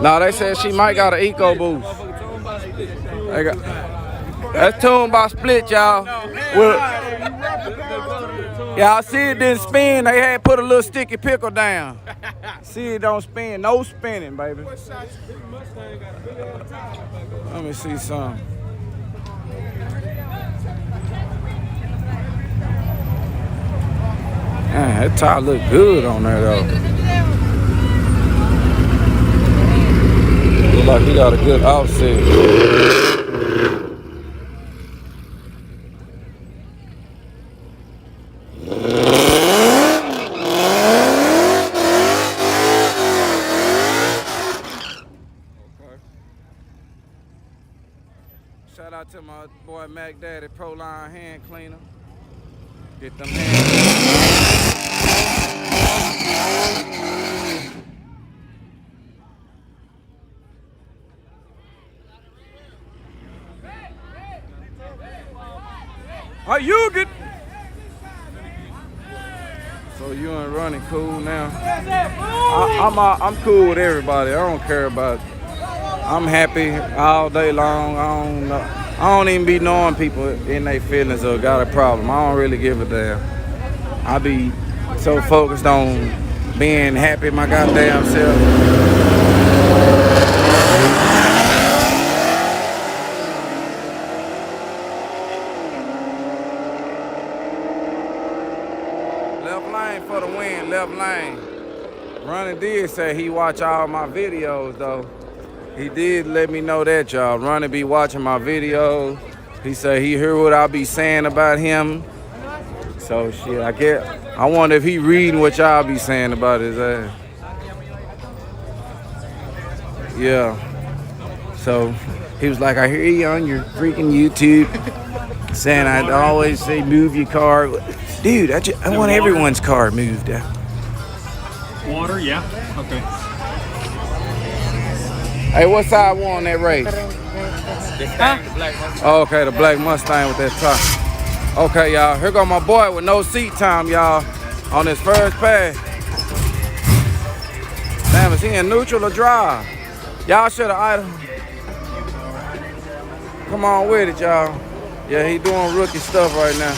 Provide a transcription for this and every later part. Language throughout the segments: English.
No, they said she might got an eco boost. That's tuned by split, y'all. Y'all see it didn't spin. They had put a little sticky pickle down. See it don't spin. No spinning, baby. Let me see some. Man, that tire look good on there though. Look like he got a good offset. Shout out to my boy Mac Daddy Pro Line hand cleaner. Get them hands. Are you good? So you ain't running cool now? I'm cool with everybody. I don't care about it. I'm happy all day long. I don't even be knowing people in their feelings or got a problem. I don't really give a damn. I be so focused on being happy my goddamn self. Left lane for the win, left lane. Ronnie did say he watch all my videos though. He did let me know that, y'all. Ronnie be watching my videos. He said he heard what I be saying about him. So shit, I wonder if he reading what y'all be saying about his ass. Yeah. So he was like, I hear you on your freaking YouTube saying I always say move your car. Dude, I want everyone's car moved. Water, yeah. Okay. Hey, what side won that race? Huh? The black Mustang. Oh, okay, the black Mustang with that top. Okay, y'all. Here go my boy with no seat time, y'all, on his first pass. Damn, is he in neutral or drive? Y'all should have idle. Come on with it, y'all. Yeah, he doing rookie stuff right now.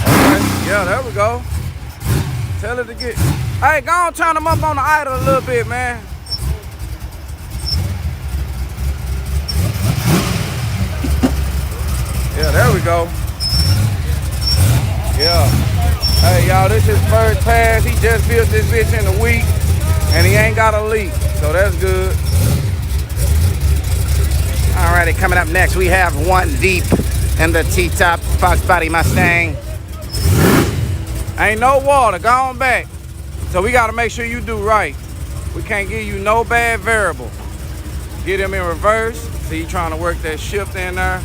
Okay, yeah, there we go. Tell it to get. Hey, go on, turn him up on the idle a little bit, man. Yeah, there we go. Yeah. Hey, y'all, this is his first pass. He just built this bitch in a week, and he ain't got a leak, so that's good. Alrighty, coming up next, we have one deep in the T-top Fox Body Mustang. Ain't no water, go on back. So we gotta make sure you do right. We can't give you no bad variable. Get him in reverse. See, he trying to work that shift in there.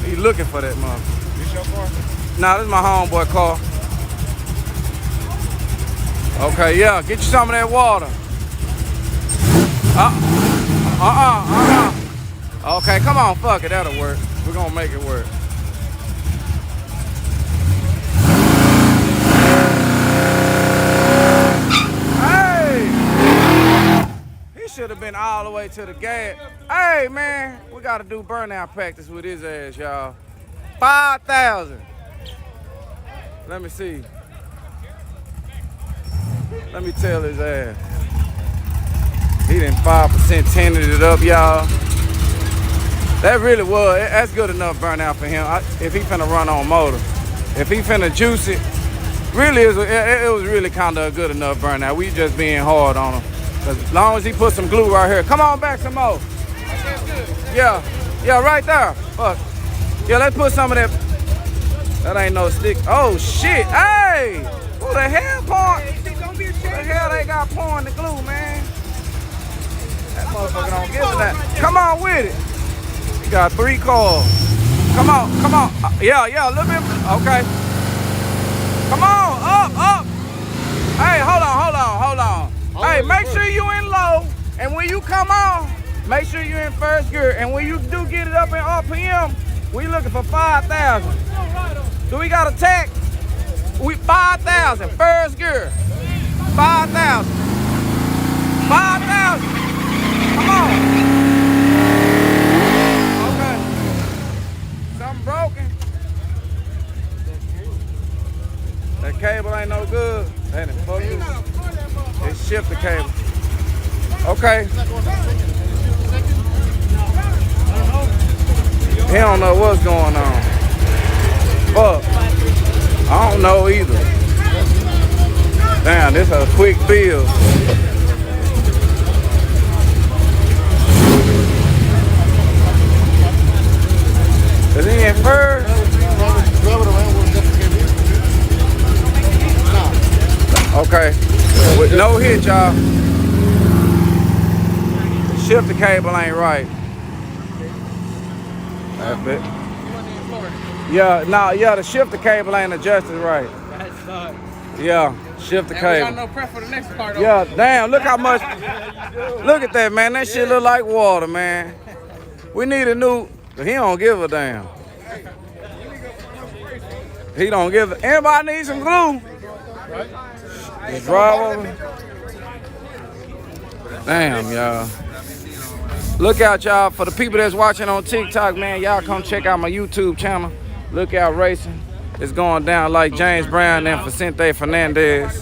He looking for that motherfucker. This your car? Nah, this is my homeboy car. Okay, yeah, get you some of that water. Okay, come on, fuck it, that'll work. We're gonna make it work. Hey! He should have been all the way to the gas. Hey, man, we gotta do burnout practice with his ass, y'all. 5,000. Let me see. Let me tell his ass. He done 5% tinted it up, y'all. That really was, that's good enough burnout for him. If he finna run on motor. If he finna juice it, really, it was really kinda a good enough burnout. We just being hard on him. Cause as long as he put some glue right here. Come on back some more. Yeah, right there. Fuck. Yeah, let's put some of that. That ain't no stick. Oh shit, hey! Who the hell pouring? Who the hell they got pouring the glue, man? That motherfucker don't give a that. Come on with it. You got 3 cars. Come on. Yeah, a little bit. Okay. Come on, up. Hey, hold on. Hey, make sure you in low, and when you come on, make sure you in first gear. And when you do get it up in RPM, we looking for 5,000. Do we got a tack? We 5,000, first gear. That done fucked it. It shift the cable. Okay. He don't know what's going on. Fuck. I don't know either. Damn, this is a quick build. Is he in first? Okay. With no hit, y'all. Shift the cable ain't right. That's it. Yeah, the shift the cable ain't adjusted right. That sucks. Yeah, shift the cable. We got no prep for the next part. Yeah, damn, look how much. Look at that, man. That shit look like water, man. We need a new. He don't give a damn. He don't give a. Anybody need some glue? Just drive over. Damn, y'all. Look out, y'all. For the people that's watching on TikTok, man, y'all come check out my YouTube channel. Look Out Racing. It's going down like James Brown and Vicente Fernandez.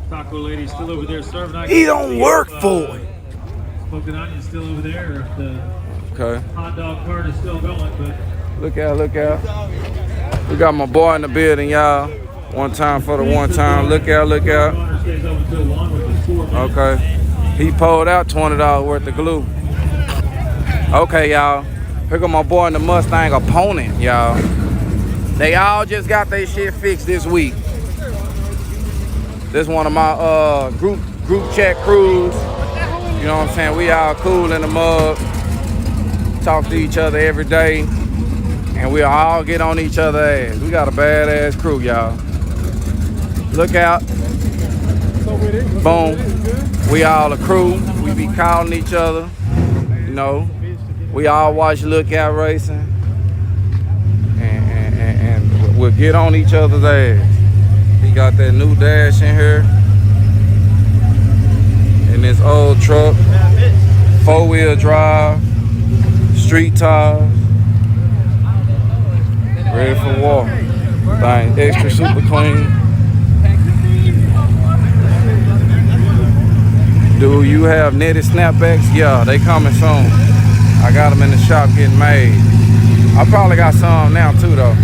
Taco lady still over there serving. He don't work for it. Smoking onion still over there. The Okay. hot dog cart is still going, but Look out, look out. We got my boy in the building, y'all. One time for the one time. Look out, look out. stays open till 1 with the 4 minutes. Okay. He pulled out $20 worth of glue. Okay, y'all. Here go my boy in the Mustang opponent, y'all. They all just got their shit fixed this week. This one of my group chat crews. You know what I'm saying? We all cool in the mug. Talk to each other every day. And we all get on each other's ass. We got a badass crew, y'all. Look out. Boom. We all a crew. We be calling each other. You know. We all watch Look Out Racing. And we'll get on each other's ass. He got that new dash in here. In this old truck. 4-wheel drive. Street tires. Ready for war. Thing extra super clean. Do you have knitted snapbacks? Yeah, they coming soon. I got them in the shop getting made. I probably got some now too though.